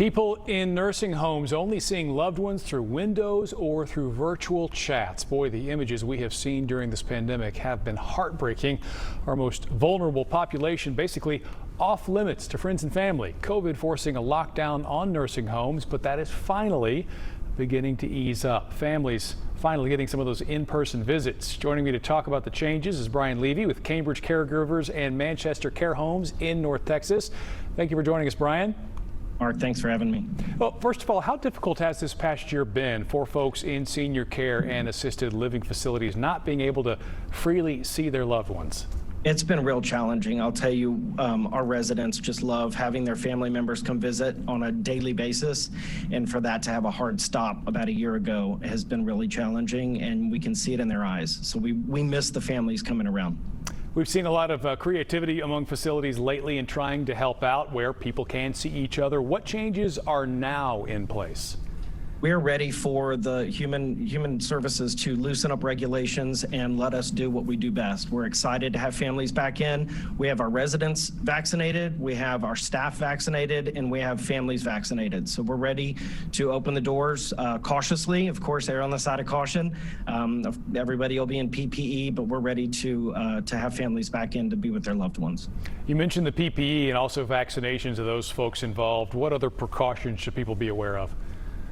People in nursing homes only seeing loved ones through windows or through virtual chats. Boy, the images we have seen during this pandemic have been heartbreaking. Our most vulnerable population basically off limits to friends and family. COVID forcing a lockdown on nursing homes, but that is finally beginning to ease up. Families finally getting some of those in-person visits. Joining me to talk about the changes is Brian Levy with Cambridge Caregivers and Manchester Care Homes in North Texas. Thank you for joining us, Brian. Mark, thanks for having me. Well, first of all, how difficult has this past year been for folks in senior care and assisted living facilities not being able to freely see their loved ones? It's been real challenging. I'll tell you, our residents just love having their family members come visit on a daily basis. And for that to have a hard stop about a year ago has been really challenging, and we can see it in their eyes. So we miss the families coming around. We've seen a lot of creativity among facilities lately in trying to help out where people can see each other. What changes are now in place? We're ready for the human services to loosen up regulations and let us do what we do best. We're excited to have families back in. We have our residents vaccinated, we have our staff vaccinated, and we have families vaccinated. So we're ready to open the doors cautiously. Of course, err on the side of caution. Everybody will be in PPE, but we're ready to have families back in to be with their loved ones. You mentioned the PPE and also vaccinations of those folks involved. What other precautions should people be aware of?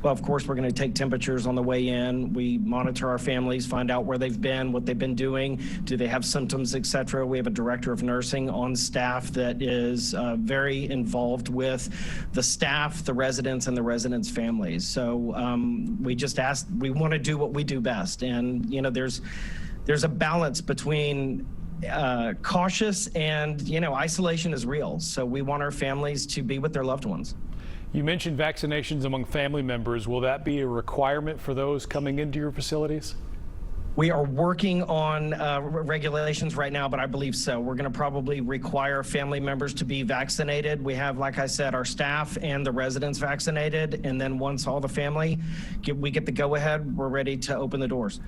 Well, of course, we're going to take temperatures on the way in. We monitor our families, find out where they've been, what they've been doing, do they have symptoms, etc. We have a director of nursing on staff that is very involved with the staff, the residents, and the residents' families. So we want to do what we do best. And, you know, there's a balance between cautious and, you know, isolation is real. So we want our families to be with their loved ones. You mentioned vaccinations among family members. Will that be a requirement for those coming into your facilities? We are working on regulations right now, but I believe so. We're going to probably require family members to be vaccinated. We have, like I said, our staff and the residents vaccinated. And then once all the family, we get the go-ahead, we're ready to open the doors.